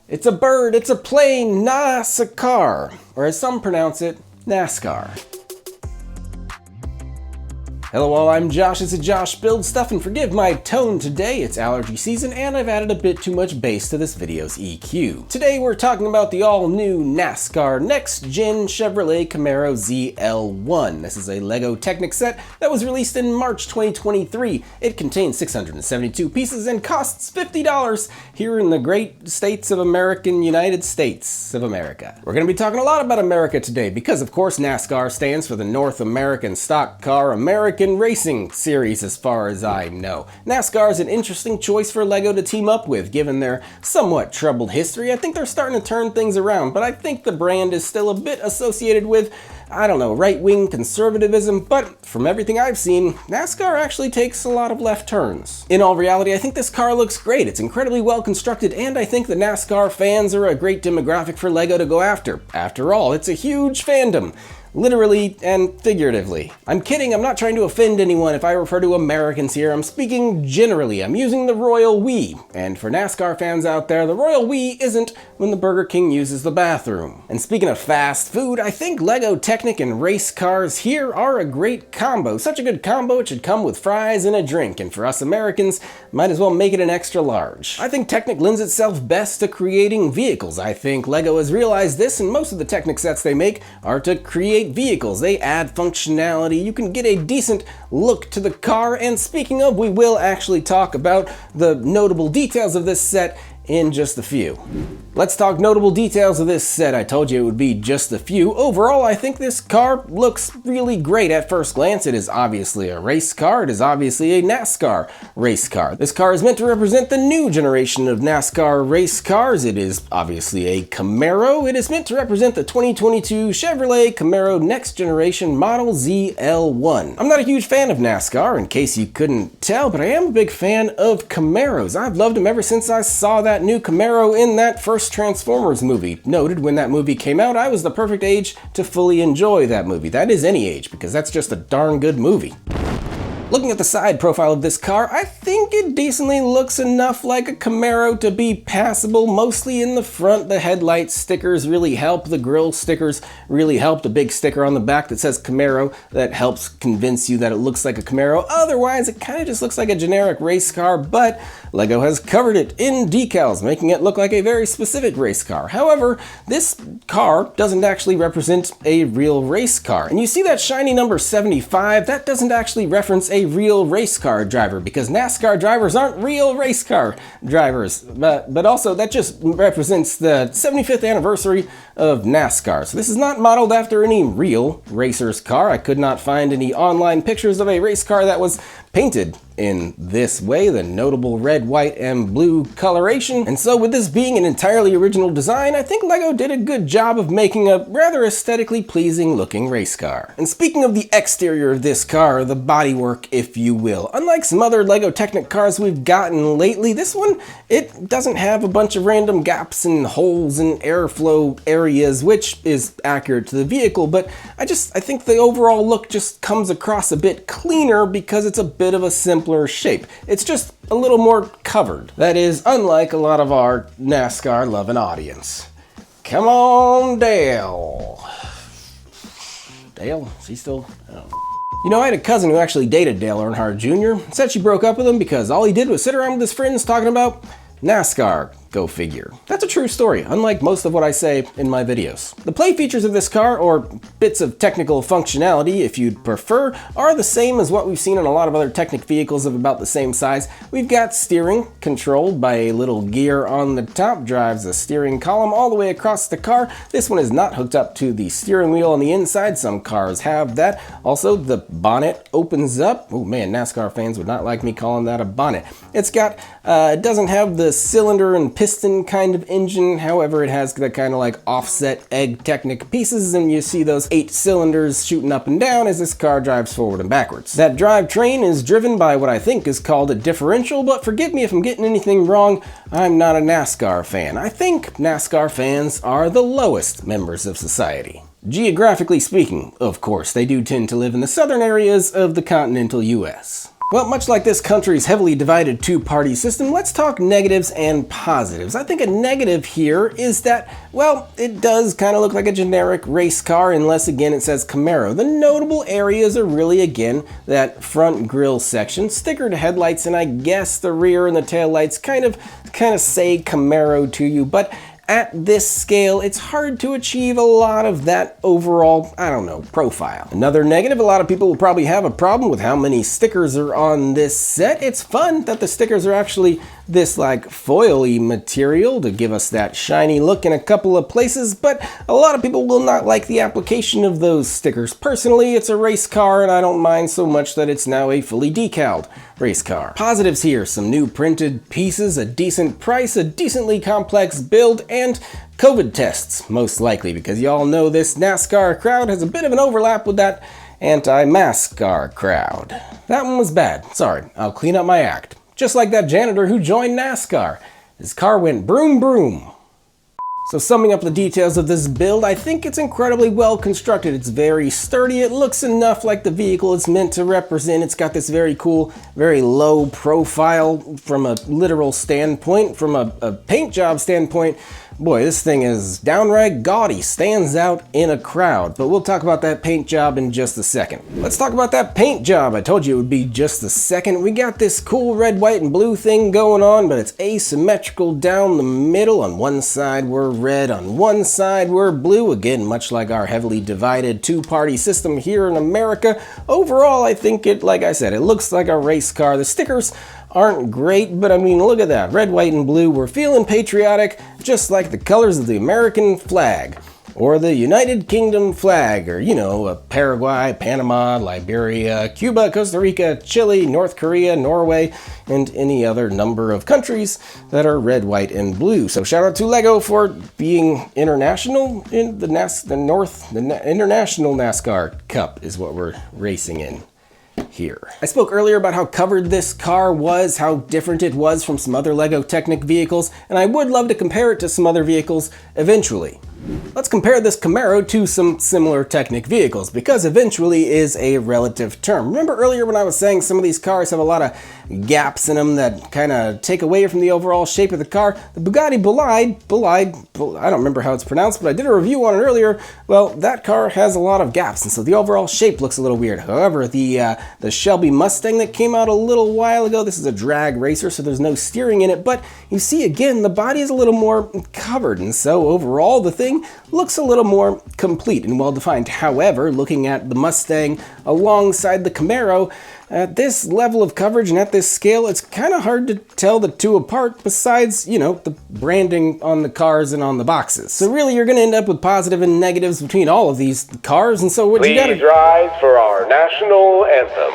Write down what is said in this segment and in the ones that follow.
It's a bird, it's a plane, NASCAR, or as some pronounce it, NASCAR. Hello all, I'm Josh, this is Josh Builds Stuff, and forgive my tone today, it's allergy season and I've added a bit too much bass to this video's EQ. Today we're talking about the all-new NASCAR next-gen Chevrolet Camaro ZL1. This is a LEGO Technic set that was released in March 2023. It contains 672 pieces and costs $50 here in the great states of United States of America. We're going to be talking a lot about America today because of course NASCAR stands for the North American Stock Car American Racing Series as far as I know. NASCAR is an interesting choice for LEGO to team up with given their somewhat troubled history. I think they're starting to turn things around, but I think the brand is still a bit associated with, I don't know, right-wing conservatism, but from everything I've seen, NASCAR actually takes a lot of left turns. In all reality, I think this car looks great. It's incredibly well constructed, and I think the NASCAR fans are a great demographic for LEGO to go after. After all, it's a huge fandom. Literally and figuratively. I'm kidding, I'm not trying to offend anyone if I refer to Americans here. I'm speaking generally. I'm using the royal we. And for NASCAR fans out there, the royal we isn't when the Burger King uses the bathroom. And speaking of fast food, I think LEGO Technic and race cars here are a great combo. Such a good combo, it should come with fries and a drink. And for us Americans, might as well make it an extra large. I think Technic lends itself best to creating vehicles. I think LEGO has realized this, and most of the Technic sets they make are to create vehicles. They add functionality, you can get a decent look to the car, and speaking of, we will actually talk about the notable details of this set in just a few. Let's talk notable details of this set. I told you it would be just a few. Overall, I think this car looks really great at first glance. It is obviously a race car. It is obviously a NASCAR race car. This car is meant to represent the new generation of NASCAR race cars. It is obviously a Camaro. It is meant to represent the 2022 Chevrolet Camaro Next Generation Model ZL1. I'm not a huge fan of NASCAR, in case you couldn't tell, but I am a big fan of Camaros. I've loved them ever since I saw that new Camaro in that first Transformers movie. Noted when that movie came out, I was the perfect age to fully enjoy that movie. That is any age, because that's just a darn good movie. Looking at the side profile of this car, I think it decently looks enough like a Camaro to be passable, mostly in the front. The headlight stickers really help, the grille stickers really help, the big sticker on the back that says Camaro that helps convince you that it looks like a Camaro. Otherwise, it kind of just looks like a generic race car, but LEGO has covered it in decals, making it look like a very specific race car. However, this car doesn't actually represent a real race car. And you see that shiny number 75? That doesn't actually reference a real race car driver, because NASCAR drivers aren't real race car drivers, but also that just represents the 75th anniversary of NASCAR. So this is not modeled after any real racer's car. I could not find any online pictures of a race car that was painted in this way, the notable red, white, and blue coloration. And so with this being an entirely original design, I think LEGO did a good job of making a rather aesthetically pleasing looking race car. And speaking of the exterior of this car, the bodywork, if you will, unlike some other LEGO Technic cars we've gotten lately, this one, it doesn't have a bunch of random gaps and holes and airflow areas, which is accurate to the vehicle, but I think the overall look just comes across a bit cleaner because it's a bit of a simpler shape. It's just a little more covered. That is unlike a lot of our NASCAR loving audience. Come on, Dale. Dale? Is he still? I don't know. You know, I had a cousin who actually dated Dale Earnhardt Jr. Said she broke up with him because all he did was sit around with his friends talking about NASCAR. Go figure. That's a true story, unlike most of what I say in my videos. The play features of this car, or bits of technical functionality if you'd prefer, are the same as what we've seen in a lot of other Technic vehicles of about the same size. We've got steering, controlled by a little gear on the top, drives the steering column all the way across the car. This one is not hooked up to the steering wheel on the inside. Some cars have that. Also, the bonnet opens up. Oh man, NASCAR fans would not like me calling that a bonnet. It's got, it doesn't have the cylinder and piston kind of engine, however it has the kind of like offset egg Technic pieces, and you see those 8 cylinders shooting up and down as this car drives forward and backwards. That drivetrain is driven by what I think is called a differential, but forgive me if I'm getting anything wrong, I'm not a NASCAR fan. I think NASCAR fans are the lowest members of society. Geographically speaking, of course, they do tend to live in the southern areas of the continental US. Well, much like this country's heavily divided two-party system, let's talk negatives and positives. I think a negative here is that, well, it does kind of look like a generic race car unless, again, it says Camaro. The notable areas are really, again, that front grille section, stickered headlights, and I guess the rear and the tail lights kind of say Camaro to you, but at this scale, it's hard to achieve a lot of that overall, I don't know, profile. Another negative, a lot of people will probably have a problem with how many stickers are on this set. It's fun that the stickers are actually this like foil-y material to give us that shiny look in a couple of places, but a lot of people will not like the application of those stickers. Personally, it's a race car and I don't mind so much that it's now a fully decaled race car. Positives here, some new printed pieces, a decent price, a decently complex build, and COVID tests, most likely, because y'all know this NASCAR crowd has a bit of an overlap with that anti-MASCAR crowd. That one was bad. Sorry, I'll clean up my act. Just like that janitor who joined NASCAR. His car went broom broom. So summing up the details of this build, I think it's incredibly well constructed. It's very sturdy. It looks enough like the vehicle it's meant to represent. It's got this very cool, very low profile from a literal standpoint. From a paint job standpoint, boy, this thing is downright gaudy, stands out in a crowd. But we'll talk about that paint job in just a second. Let's talk about that paint job. I told you it would be just a second. We got this cool red, white, and blue thing going on, but it's asymmetrical down the middle. On one side we're red, on one side we're blue. Again, much like our heavily divided two-party system here in America. Overall, I think it, like I said, it looks like a race car. The stickers aren't great, but I mean, look at that. Red, white, and blue. We're feeling patriotic, just like the colors of the American flag, or the United Kingdom flag, or, you know, Paraguay, Panama, Liberia, Cuba, Costa Rica, Chile, North Korea, Norway, and any other number of countries that are red, white, and blue. So shout out to Lego for being international in the International NASCAR Cup is what we're racing in here. I spoke earlier about how covered this car was, how different it was from some other Lego Technic vehicles, and I would love to compare it to some other vehicles eventually. Let's compare this Camaro to some similar Technic vehicles, because eventually is a relative term. Remember earlier when I was saying some of these cars have a lot of gaps in them that kind of take away from the overall shape of the car? The Bugatti Bolide, I don't remember how it's pronounced, but I did a review on it earlier. Well, that car has a lot of gaps, and so the overall shape looks a little weird. However, the Shelby Mustang that came out a little while ago, this is a drag racer, so there's no steering in it, but you see again, the body is a little more covered, and so overall the thing looks a little more complete and well-defined. However, looking at the Mustang alongside the Camaro, at this level of coverage and at this scale, it's kind of hard to tell the two apart besides, you know, the branding on the cars and on the boxes. So really, you're going to end up with positive and negatives between all of these cars, and so what you gotta... Please rise for our national anthem.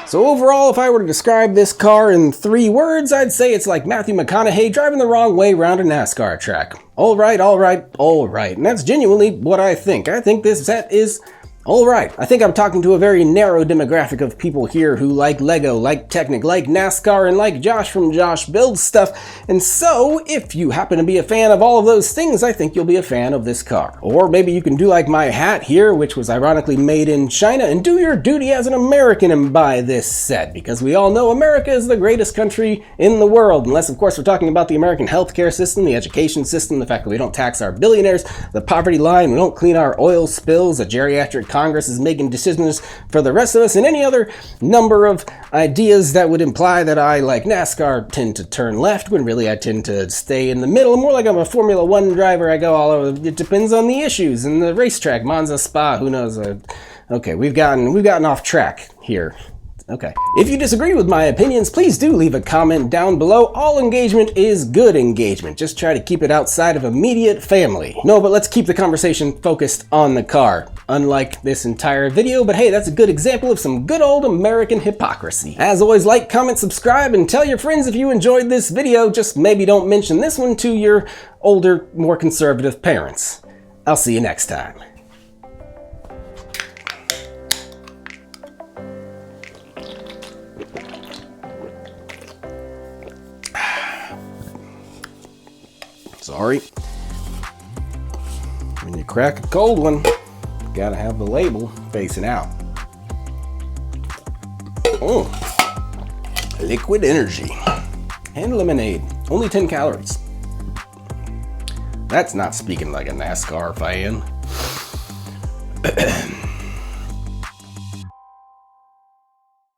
So overall, if I were to describe this car in 3 words, I'd say it's like Matthew McConaughey driving the wrong way around a NASCAR track. All right, all right, all right. And that's genuinely what I think. I think this set is all right. I think I'm talking to a very narrow demographic of people here who like Lego, like Technic, like NASCAR, and like Josh from Josh Builds Stuff. And so, if you happen to be a fan of all of those things, I think you'll be a fan of this car. Or maybe you can do like my hat here, which was ironically made in China, and do your duty as an American and buy this set. Because we all know America is the greatest country in the world. Unless, of course, we're talking about the American healthcare system, the education system, the fact that we don't tax our billionaires, the poverty line, we don't clean our oil spills, a geriatric Congress is making decisions for the rest of us, and any other number of ideas that would imply that I, like NASCAR, tend to turn left when really I tend to stay in the middle. More like I'm a Formula One driver. I go all over. It depends on the issues and the racetrack. Monza, Spa, who knows? Okay, we've gotten off track here. Okay. If you disagree with my opinions, please do leave a comment down below. All engagement is good engagement. Just try to keep it outside of immediate family. No, but let's keep the conversation focused on the car. Unlike this entire video, but hey, that's a good example of some good old American hypocrisy. As always, like, comment, subscribe, and tell your friends if you enjoyed this video. Just maybe don't mention this one to your older, more conservative parents. I'll see you next time. Sorry. When you crack a cold one, you gotta have the label facing out. Oh, liquid energy and lemonade, only 10 calories. That's not speaking like a NASCAR fan.